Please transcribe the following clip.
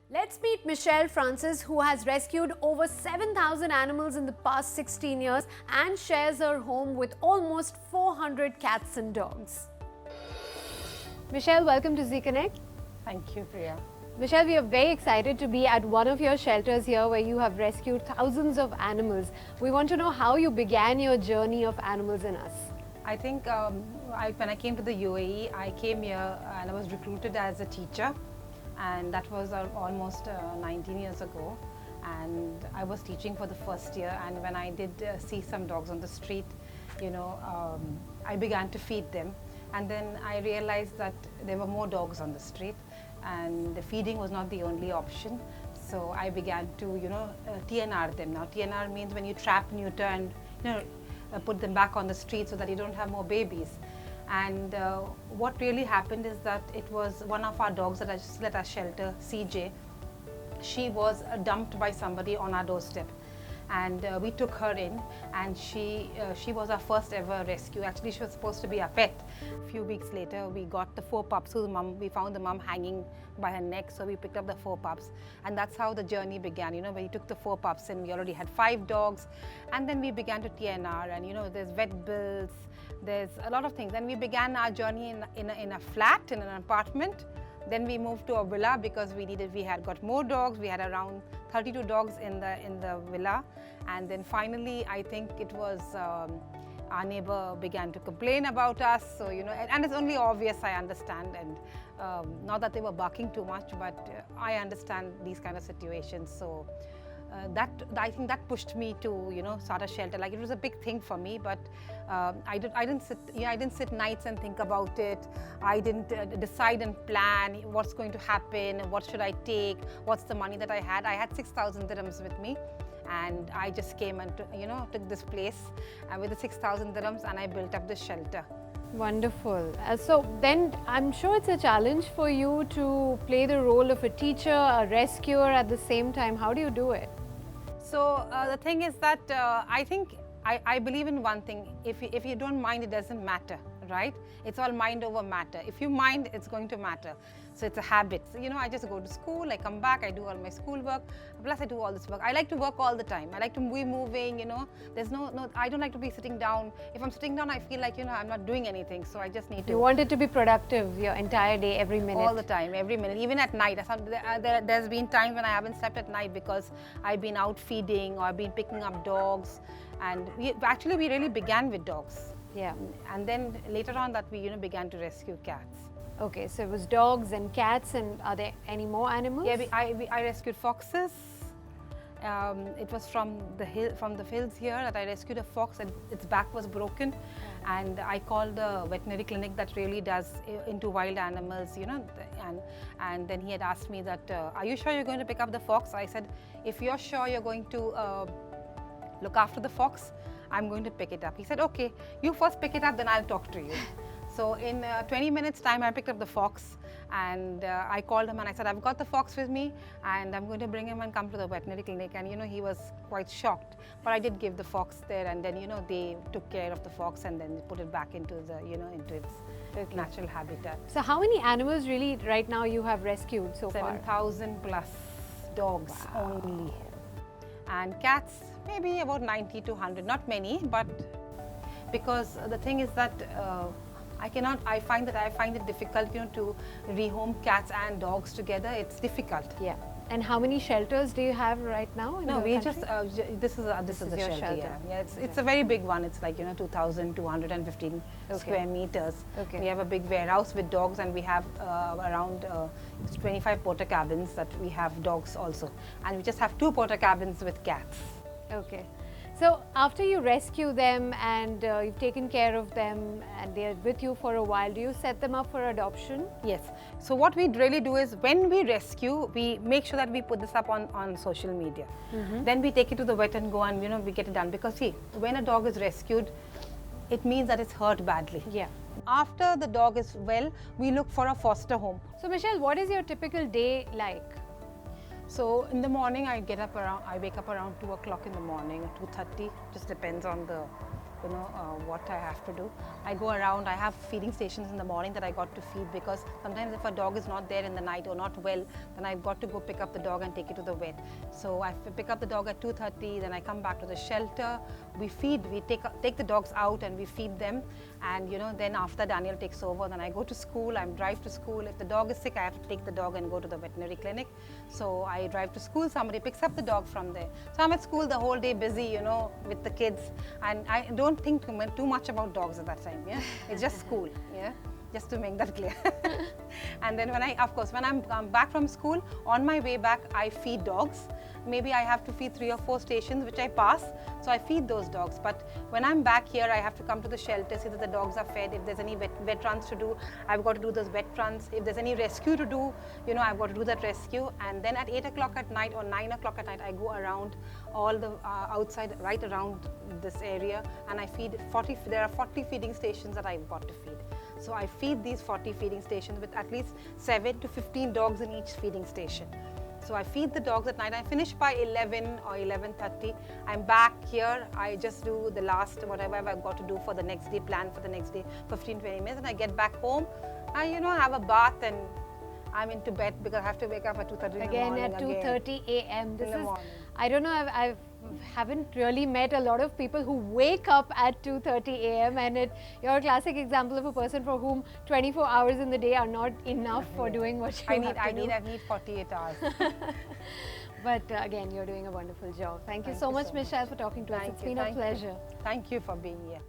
Let's meet Michelle Francis, who has rescued over 7,000 animals in the past 16 years and shares her home with almost 400 cats and dogs. Michelle, welcome to Z Connect. Thank you, Priya. Michelle, we are very excited to be at one of your shelters here where you have rescued thousands of animals. We want to know how you began your journey of Animals in Us. I think when I came to the UAE, I came here and I was recruited as a teacher, and that was almost 19 years ago. And I was teaching for the first year, and when I did see some dogs on the street, I began to feed them. And then I realized that there were more dogs on the street, and the feeding was not the only option. So I began to, TNR them. Now TNR means when you trap, neuter, and put them back on the street so that you don't have more babies. And what really happened is that it was one of our dogs that I just let our shelter, CJ. She was dumped by somebody on our doorstep, and we took her in, and she was our first ever rescue. Actually, she was supposed to be our pet. A few weeks later, we got the 4 pups. We found the mom hanging by her neck, so we picked up the 4 pups, and that's how the journey began. We took the 4 pups, and we already had 5 dogs, and then we began to TNR, and there's vet bills, there's a lot of things, and we began our journey in a flat, in an apartment. Then we moved to a villa because we had got more dogs. We had around 32 dogs in the villa, and then finally I think it was our neighbor began to complain about us. So and it's only obvious, I understand, and not that they were barking too much, but I understand these kind of situations. So I think that pushed me to start a shelter. Like, it was a big thing for me, but I didn't sit nights and think about it. I didn't decide and plan what's going to happen, what should I take, what's the money that I had. I had 6,000 dirhams with me, and I just came and took this place with the 6,000 dirhams, and I built up this shelter. Wonderful. So then I'm sure it's a challenge for you to play the role of a teacher, a rescuer at the same time. How do you do it? So the thing is that I believe in one thing. If you don't mind, it doesn't matter, right? It's all mind over matter. If you mind, it's going to matter. So it's a habit. So, I just go to school, I come back, I do all my school work, plus I do all this work. I like to work all the time. I like to be moving, There's no, I don't like to be sitting down. If I'm sitting down, I feel like, I'm not doing anything. So I just need to. You want it to be productive your entire day, every minute. All the time, every minute, even at night. There's been times when I haven't slept at night because I've been out feeding or I've been picking up dogs. And we really began with dogs. Yeah. And then later on that we began to rescue cats. Okay, so it was dogs and cats, and are there any more animals? Yeah, I rescued foxes. It was from the hills here that I rescued a fox, and its back was broken, and I called the veterinary clinic that really does into wild animals, and then he had asked me that, are you sure you're going to pick up the fox? I said, if you're sure you're going to look after the fox, I'm going to pick it up. He said, okay, you first pick it up, then I'll talk to you. So in 20 minutes time, I picked up the fox, and I called him and I said, I've got the fox with me, and I'm going to bring him and come to the veterinary clinic. And he was quite shocked, but I did give the fox there, and then they took care of the fox and then put it back into the into its natural habitat. So how many animals really right now you have rescued so far? 7,000 plus dogs. Wow. Only. And cats, maybe about 90 to 100, not many, but because the thing is that I find it difficult, to rehome cats and dogs together. It's difficult. Yeah. And how many shelters do you have right now? No, we just this is the shelter. Yeah, it's a very big one. It's like 2,215 square meters. Okay. We have a big warehouse with dogs, and we have around 25 porta cabins that we have dogs also, and we just have 2 porta cabins with cats. Okay. So after you rescue them and you've taken care of them and they're with you for a while, do you set them up for adoption? Yes. So what we really do is when we rescue, we make sure that we put this up on social media. Mm-hmm. Then we take it to the vet and go and we get it done. Because see, when a dog is rescued, it means that it's hurt badly. Yeah. After the dog is well, we look for a foster home. So Michelle, what is your typical day like? So in the morning, I wake up around 2 o'clock in the morning, or 2:30, just depends on the what I have to do. I go around, I have feeding stations in the morning that I got to feed, because sometimes if a dog is not there in the night or not well, then I've got to go pick up the dog and take it to the vet. So I pick up the dog at 2:30, then I come back to the shelter, we feed, we take the dogs out and we feed them, and then after Daniel takes over, then I go to school, I drive to school. If the dog is sick, I have to take the dog and go to the veterinary clinic. So I drive to school, somebody picks up the dog from there. So I'm at school the whole day busy, with the kids, and I don't think too much about dogs at that time. Yeah, it's just school. Yeah, just to make that clear. And then when I'm back from school, on my way back, I feed dogs. Maybe I have to feed 3 or 4 stations which I pass, so I feed those dogs. But when I'm back here, I have to come to the shelter, see that the dogs are fed. If there's any vet runs to do, I've got to do those vet runs. If there's any rescue to do, I've got to do that rescue. And then at 8 o'clock at night or 9 o'clock at night, I go around all the outside, right around this area, and I feed 40. There are 40 feeding stations that I've got to feed. So I feed these 40 feeding stations with at least 7 to 15 dogs in each feeding station. So I feed the dogs at night. I finish by 11 or 11:30. I'm back here. I just do the last whatever I've got to do for the next day, plan for the next day, 15-20 minutes, and I get back home. I have a bath and I'm into bed because I have to wake up at 2:30 in the morning. Again at 2:30 a.m. This is, morning. I don't know, I haven't really met a lot of people who wake up at 2:30 a.m. and you're a classic example of a person for whom 24 hours in the day are not enough for doing what you have to do. I need 48 hours. But again, you're doing a wonderful job. Thank you so much, Michelle, for talking to us. It's been a pleasure. Thank you for being here.